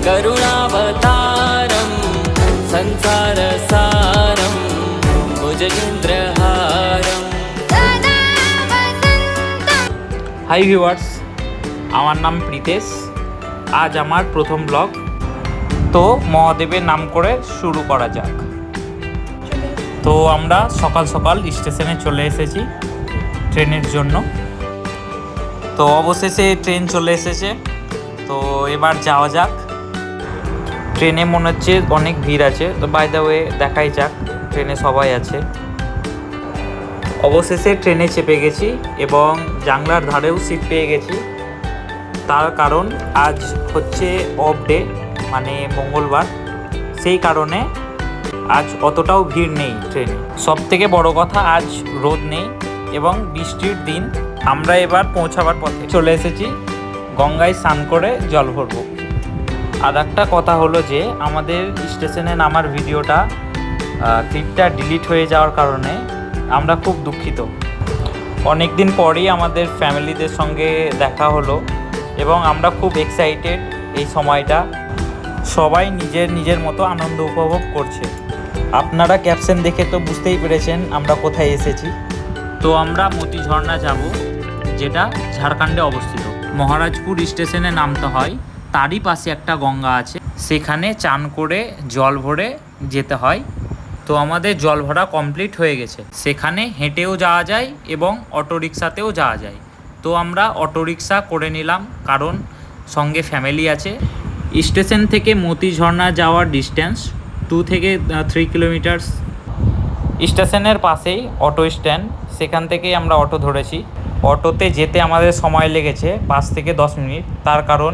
करुणावतारं संसारसारं भुजगेन्द्रहारं। Hi viewers, আমার নাম প্রীতেশ। আজ আমার প্রথম ব্লগ, তো মহাদেবের নাম করে শুরু করা যাক। তো আমরা সকাল সকাল স্টেশনে চলে এসেছি ট্রেনের জন্য। তো অবশেষে ট্রেন চলে এসেছে, তো এবার যাওয়া যাক। ট্রেনে মনে হচ্ছে অনেক ভিড় আছে, তো বাই দ্য ওয়ে দেখাই যাক ট্রেনে সবাই আছে। অবশেষে ট্রেনে চেপে গেছি এবং জানলার ধারেও সিট পেয়ে গেছি। তার কারণ আজ হচ্ছে অফ ডে, মানে মঙ্গলবার, সেই কারণে আজ অতটাও ভিড় নেই ট্রেনে। সব থেকে বড় কথা, আজ রোদ নেই এবং বৃষ্টির দিন। আমরা এবার পৌঁছাবার পথে চলে এসেছি, গঙ্গায় স্নান করে জল ভরবো। আর একটা কথা হলো যে আমাদের স্টেশনে নামার ভিডিওটা ক্লিপটা ডিলিট হয়ে যাওয়ার কারণে আমরা খুব দুঃখিত। অনেক দিন পরেই আমাদের ফ্যামিলিদের সঙ্গে দেখা হলো এবং আমরা খুব এক্সাইটেড। এই সময়টা সবাই নিজের নিজের মতো আনন্দ উপভোগ করছে। আপনারা ক্যাপশন দেখে তো বুঝতেই পেরেছেন আমরা কোথায় এসেছি। তো আমরা মতি ঝর্ণা যাব, যেটা ঝাড়খণ্ডে অবস্থিত। মহারাজপুর স্টেশনে নামতে হয়, তারই পাশে একটা গঙ্গা আছে, সেখানে চান করে জল ভরে যেতে হয়। তো আমাদের জল ভরা কমপ্লিট হয়ে গেছে। সেখানে হেঁটেও যাওয়া যায় এবং অটোরিকশাতেও যাওয়া যায়। তো আমরা অটোরিকশা করে নিলাম, কারণ সঙ্গে ফ্যামিলি আছে। স্টেশন থেকে মতি ঝর্ণা যাওয়ার ডিস্টেন্স 2 থেকে 3 কিলোমিটার্স। স্টেশনের পাশেই অটো স্ট্যান্ড, সেখান থেকেই আমরা অটো ধরেছি। অটোতে যেতে আমাদের সময় লেগেছে 5 থেকে 10 মিনিট। তার কারণ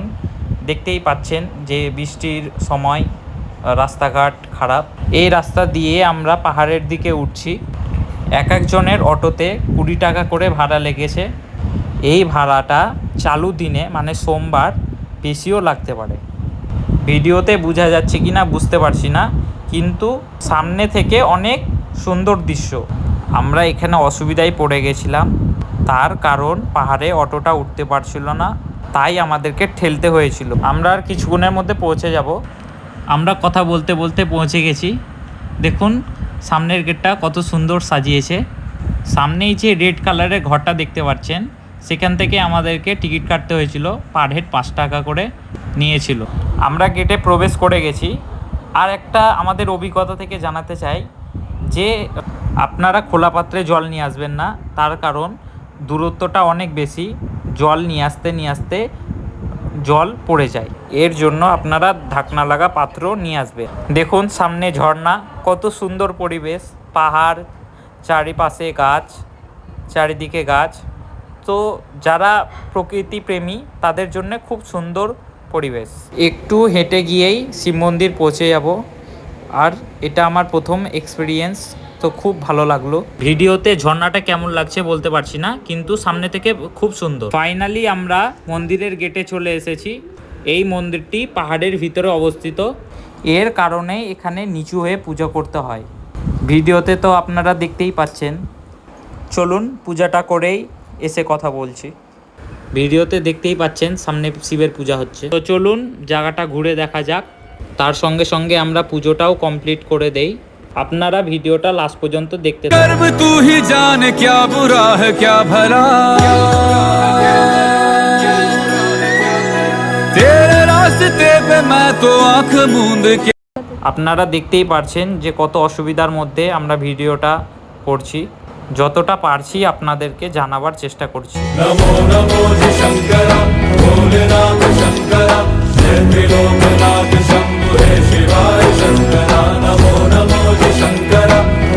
দেখতেই পাচ্ছেন যে বৃষ্টির সময়, রাস্তাঘাট খারাপ। এই রাস্তা দিয়ে আমরা পাহাড়ের দিকে উঠছি। এক একজনের অটোতে 20 টাকা করে ভাড়া লেগেছে। এই ভাড়াটা চালু দিনে, মানে সোমবার, বেশিও লাগতে পারে। ভিডিওতে বোঝা যাচ্ছে কি না বুঝতে পারছি না, কিন্তু সামনে থেকে অনেক সুন্দর দৃশ্য। আমরা এখানে অসুবিধায় পড়ে গেছিলাম, তার কারণ পাহাড়ে অটোটা উঠতে পারছিল না, তাই আমাদেরকে ঠেলতে হয়েছিল। আমরা আর কিছুক্ষণের মধ্যে পৌঁছে যাব। আমরা কথা বলতে বলতে পৌঁছে গেছি। দেখুন সামনের গেটটা কত সুন্দর সাজিয়েছে। সামনেই যে রেড কালারের ঘরটা দেখতে পাচ্ছেন, সেখান থেকে আমাদেরকে টিকিট কাটতে হয়েছিল। পার হেড 5 টাকা করে নিয়েছিল। আমরা গেটে প্রবেশ করে গেছি। আর একটা আমাদের অভিজ্ঞতা থেকে জানাতে চাই যে আপনারা খোলা পাত্রে জল নিয়ে আসবেন না, তার কারণ দূরত্বটা অনেক বেশি। জল নিয়ে আসতে জল পড়ে যায়। এর জন্য আপনারা ঢাকনা লাগা পাত্র নিয়ে আসবেন। দেখুন সামনে ঝর্ণা, কত সুন্দর পরিবেশ, পাহাড়, চারিপাশে গাছ, চারিদিকে গাছ। তো যারা প্রকৃতি প্রেমী তাদের জন্য খুব সুন্দর পরিবেশ। একটু হেঁটে গিয়েই শিব মন্দির পৌঁছে যাব। আর এটা আমার প্রথম এক্সপিরিয়েন্স, তো খুব ভালো লাগলো। ভিডিওতে ঝর্ণাটা কেমন লাগছে বলতে পারছি না, কিন্তু সামনে থেকে খুব সুন্দর। ফাইনালি আমরা মন্দিরের গেটে চলে এসেছি। এই মন্দিরটি পাহাড়ের ভিতরে অবস্থিত, এর কারণে এখানে নিচু হয়ে পুজো করতে হয়। ভিডিওতে তো আপনারা দেখতেই পাচ্ছেন। চলুন পূজাটা করেই এসে কথা বলছি। ভিডিওতে দেখতেই পাচ্ছেন সামনে শিবের পূজা হচ্ছে। তো চলুন জায়গাটা ঘুরে দেখা যাক। তার সঙ্গে সঙ্গে আমরা পুজোটাও কমপ্লিট করে দেই। আপনারা ভিডিওটা লাস্ট পর্যন্ত দেখতে থাকুন। तू ही जाने क्या बुरा है क्या भला, तेरे रास्ते पे मैं तो आंख मूंद के। আপনারা দেখতেই পারছেন যে কত অসুবিধার মধ্যে আমরা ভিডিওটা করছি। যতটা পারছি আপনাদেরকে জানাবার চেষ্টা করছি। नमो नमो शंकर भोलेनाथ शंकर त्रिलोकनाथ शंभु हे शिवाय शंकर। नमो नमो शंकर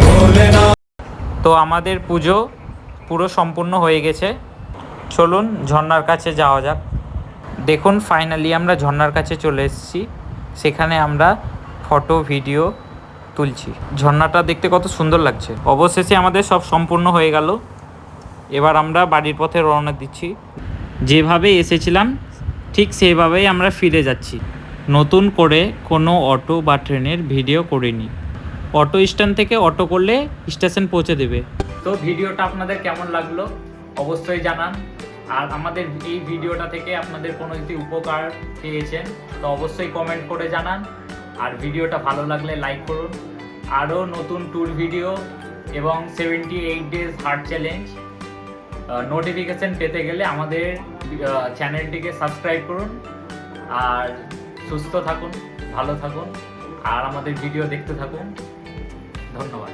भोलेनाथ। তো আমাদের পুজো পুরো সম্পূর্ণ হয়ে গেছে। চলুন ঝর্ণার কাছে যাওয়া যাক। দেখুন ফাইনালি আমরা ঝর্ণার কাছে চলে এসেছি। সেখানে আমরা ফটো ভিডিও তুলছি। ঝর্ণাটা দেখতে কত সুন্দর লাগছে। অবশেষে আমাদের সব সম্পূর্ণ হয়ে গেল। এবার আমরা বাড়ির পথে রওনা দিচ্ছি। যেভাবে এসেছিলাম ঠিক সেভাবেই আমরা ফিরে যাচ্ছি। নতুন করে কোনো অটো বা ট্রেনের ভিডিও করিনি। অটো স্ট্যান্ড থেকে অটো করলে স্টেশন পৌঁছে দেবে। তো ভিডিওটা আপনাদের কেমন লাগলো অবশ্যই জানান। আর আমাদের এই ভিডিওটা থেকে আপনাদের কোনো যদি উপকার পেয়েছেন তো অবশ্যই কমেন্ট করে জানান। আর ভিডিওটা ভালো লাগলে লাইক করুন। আরও নতুন ট্যুর ভিডিও এবং 78 ডেজ হার্ট চ্যালেঞ্জ নোটিফিকেশন পেতে গেলে আমাদের চ্যানেলটিকে সাবস্ক্রাইব করুন। আর সুস্থ থাকুন, ভালো থাকুন, আর আমাদের ভিডিও দেখতে থাকুন। ধন্যবাদ।